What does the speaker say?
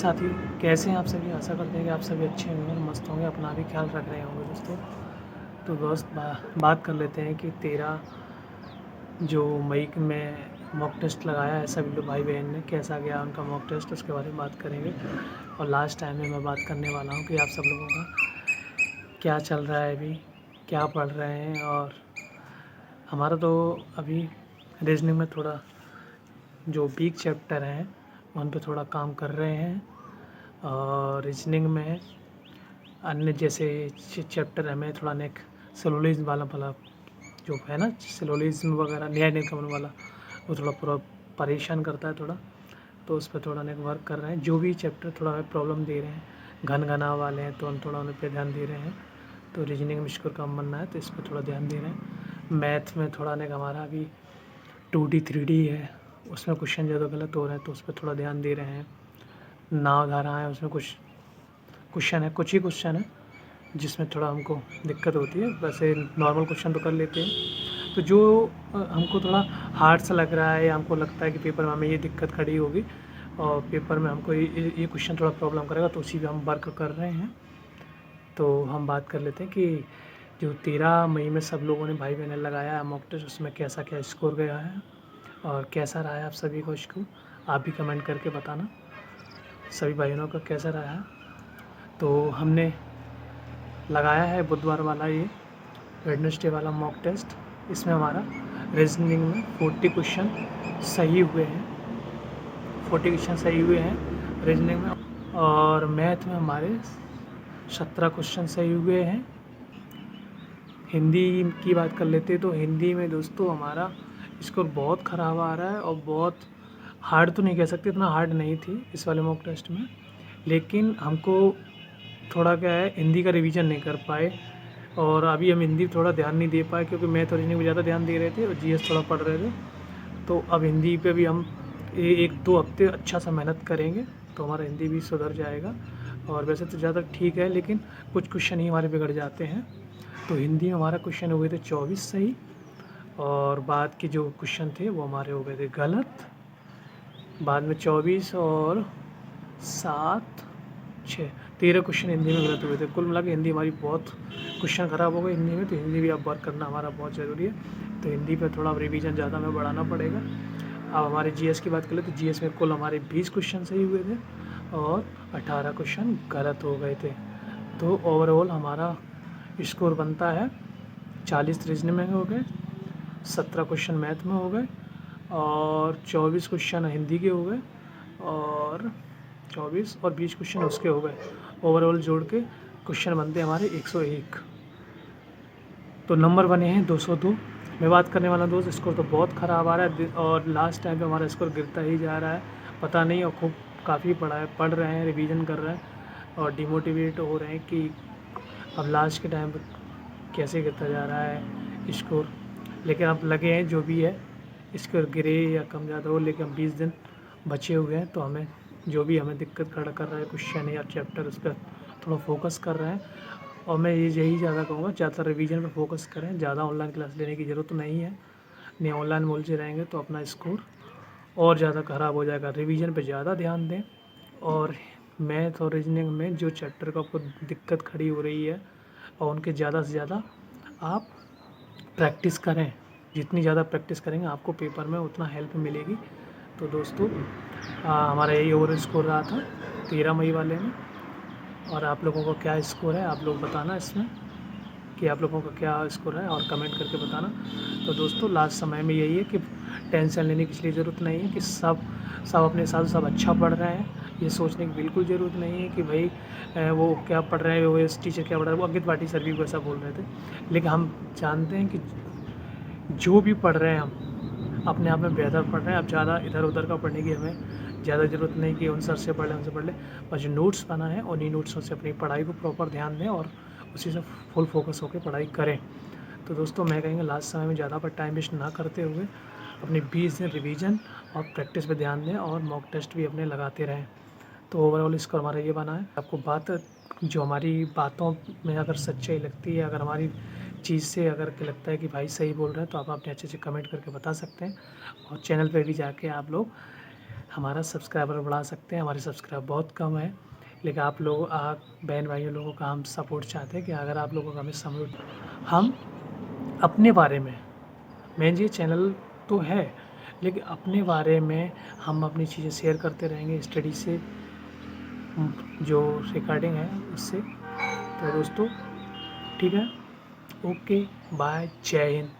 साथियों, कैसे हैं आप सभी? आशा करते हैं कि आप सभी अच्छे होंगे और मस्त होंगे, अपना भी ख्याल रख रहे होंगे दोस्तों। तो बात कर लेते हैं कि 13 जो मई में मॉक टेस्ट लगाया है सभी लोग भाई बहन ने, कैसा गया उनका मॉक टेस्ट, उसके बारे में बात करेंगे। और लास्ट टाइम में मैं बात करने वाला हूँ कि आप सब लोगों का क्या चल रहा है अभी, क्या पढ़ रहे हैं। और हमारा तो अभी रीजनिंग में थोड़ा जो वीक चैप्टर हैं उन पे थोड़ा काम कर रहे हैं। और रीजनिंग में अन्य जैसे चैप्टर हमें थोड़ा नेक सिलोजिज्म वाला जो है ना, सिलोजिज्म वगैरह न्याय निगमन वाला, वो थोड़ा पूरा परेशान करता है थोड़ा, तो उस पर थोड़ा नेक वर्क कर रहे हैं। जो भी चैप्टर थोड़ा हमें प्रॉब्लम दे रहे हैं, घना वाले हैं, तो हम थोड़ा उन पर ध्यान दे रहे हैं। तो रीजनिंग में स्कोर कम बनना है तो इस पर थोड़ा ध्यान दे रहे हैं। मैथ में थोड़ा नेक हमारा अभी 2D 3D है, उसमें क्वेश्चन ज़्यादा गलत हो रहे हैं तो उस पर थोड़ा ध्यान दे रहे हैं। नाव धारा है, उसमें कुछ ही क्वेश्चन है जिसमें थोड़ा हमको दिक्कत होती है। वैसे नॉर्मल क्वेश्चन तो कर लेते हैं। तो जो हमको थोड़ा हार्ड सा लग रहा है या हमको लगता है कि पेपर में हमें ये दिक्कत खड़ी होगी और पेपर में हमको ये क्वेश्चन थोड़ा प्रॉब्लम करेगा, तो उसी पे हम वर्क कर रहे हैं। तो हम बात कर लेते हैं कि जो 13 मई में सब लोगों ने भाई बहनें लगाया है मॉक टेस्ट, उसमें कैसा क्या स्कोर गया है और कैसा रहा है आप सभी को। इसको आप भी कमेंट करके बताना सभी भाइयों का कैसा रहा है। तो हमने लगाया है बुधवार वाला, ये वेडनेसडे वाला मॉक टेस्ट। इसमें हमारा रीजनिंग में 40 क्वेश्चन सही हुए हैं, 40 क्वेश्चन सही हुए हैं रीजनिंग में। और मैथ में हमारे 17 क्वेश्चन सही हुए हैं। हिंदी की बात कर लेते हैं तो हिंदी में दोस्तों हमारा स्कोर बहुत ख़राब आ रहा है और बहुत हार्ड तो नहीं कह सकते, इतना हार्ड नहीं थी इस वाले मॉक टेस्ट में, लेकिन हमको थोड़ा क्या है, हिंदी का रिवीजन नहीं कर पाए और अभी हम हिंदी थोड़ा ध्यान नहीं दे पाए क्योंकि मैथ और रीजनिंग में ज़्यादा ध्यान दे रहे थे और जीएस थोड़ा पढ़ रहे थे। तो अब हिंदी पे भी हम 1-2 हफ्ते अच्छा सा मेहनत करेंगे तो हमारा हिंदी भी सुधर जाएगा। और वैसे तो ज़्यादा ठीक है, लेकिन कुछ क्वेश्चन ही हमारे बिगड़ जाते हैं। तो हिंदी में हमारा क्वेश्चन हुए थे 24 सही और बाद के जो क्वेश्चन थे वो हमारे हो गए थे गलत। बाद में 24 और 7 6 13 क्वेश्चन हिंदी में गलत हुए थे। कुल मिला के हिंदी हमारी बहुत क्वेश्चन ख़राब हो गए हिंदी में, तो हिंदी भी अब वर्क करना हमारा बहुत ज़रूरी है। तो हिंदी पे थोड़ा रिवीजन ज़्यादा हमें बढ़ाना पड़ेगा। अब हमारे जीएस की बात करें तो जीएस में कुल हमारे 20 क्वेश्चन सही हुए थे और 18 क्वेश्चन गलत हो गए थे। तो ओवरऑल हमारा स्कोर बनता है 40 रीजनिंग में हो गए, 17 क्वेश्चन मैथ में हो गए और 24 क्वेश्चन हिंदी के हो गए और 24 और 20 क्वेश्चन उसके हो गए। ओवरऑल जोड़ के क्वेश्चन बनते हमारे 101। तो नंबर बने हैं 202। मैं बात करने वाला दोस्त, स्कोर तो बहुत ख़राब आ रहा है और लास्ट टाइम पे हमारा स्कोर गिरता ही जा रहा है, पता नहीं। और खूब काफ़ी पढ़ रहे हैं, रिवीजन कर रहे हैं और डिमोटिवेट हो रहे हैं कि अब लास्ट के टाइम पे कैसे गिरता जा रहा है स्कोर। लेकिन अब लगे हैं जो भी है स्कोर गिरे या कम ज़्यादा हो, लेकिन 20 दिन बचे हुए हैं तो हमें जो भी हमें दिक्कत खड़ा कर रहा है क्वेश्चन या चैप्टर, उस पर थोड़ा फोकस कर रहे हैं। और मैं यही ज़्यादा कहूँगा, ज़्यादा रिवीजन पर फोकस करें, ज़्यादा ऑनलाइन क्लास लेने की ज़रूरत नहीं है। नहीं ऑनलाइन बोलते रहेंगे तो अपना स्कोर और ज़्यादा ख़राब हो जाएगा। रिवीजन पे ज़्यादा ध्यान दें और मैथ और रीजनिंग में जो चैप्टर को आपको दिक्कत खड़ी हो रही है और उनके ज़्यादा से ज़्यादा आप प्रैक्टिस करें। जितनी ज़्यादा प्रैक्टिस करेंगे आपको पेपर में उतना हेल्प मिलेगी। तो दोस्तों हमारा यही ओवरऑल स्कोर रहा था 13 मई वाले में। और आप लोगों का क्या स्कोर है आप लोग बताना इसमें कि आप लोगों का क्या स्कोर है और कमेंट करके बताना। तो दोस्तों लास्ट समय में यही है कि टेंशन लेने की इसलिए ज़रूरत नहीं है कि सब अपने साथ सब अच्छा पढ़ रहे हैं, ये सोचने की बिल्कुल ज़रूरत नहीं है कि भाई वो क्या पढ़ रहे हैं, वो इस टीचर क्या पढ़ रहा है। वो अंकित भाटी सर भी वैसा बोल रहे थे, लेकिन हम जानते हैं कि जो भी पढ़ रहे हैं हम अपने आप में बेहतर पढ़ रहे हैं। अब ज़्यादा इधर उधर का पढ़ने की हमें ज़्यादा ज़रूरत नहीं कि उन सर से पढ़ लें उनसे पढ़ लें। बस जो नोट्स बना है उन्हीं नोट्सों से अपनी पढ़ाई को प्रॉपर ध्यान दें और उसी से फुल फोकस होकर पढ़ाई करें। तो दोस्तों मैं कहेंगे लास्ट समय में ज़्यादा पर टाइम वेस्ट ना करते हुए अपने 20 दिन रिवीजन और प्रैक्टिस पे ध्यान दें और मॉक टेस्ट भी अपने लगाते रहें। तो ओवरऑल इसका हमारा ये बना है। आपको बात जो हमारी बातों में अगर सच्चाई लगती है, अगर हमारी चीज़ से अगर लगता है कि भाई सही बोल रहे हैं, तो आप अपने अच्छे से कमेंट करके बता सकते हैं। और चैनल पे भी जाके आप लोग हमारा सब्सक्राइबर बढ़ा सकते हैं। हमारे सब्सक्राइबर बहुत कम है, लेकिन आप लोग बहन भाइयों लोगों का हम सपोर्ट चाहते हैं कि अगर आप लोगों का हमें सपोर्ट, हम अपने बारे में, मेन ये चैनल तो है, लेकिन अपने बारे में हम अपनी चीज़ें शेयर करते रहेंगे स्टडी से, जो रिकॉर्डिंग है उससे। तो दोस्तों ठीक है, ओके बाय, जय हिंद।